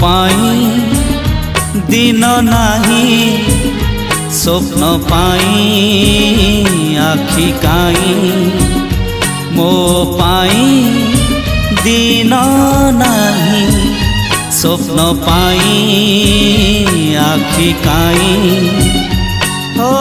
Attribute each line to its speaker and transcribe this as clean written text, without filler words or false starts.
Speaker 1: पाई दिन नाही स्वप्न पाई आखि काई मो पाई दिन नाही स्वप्न पाई आखि काई हो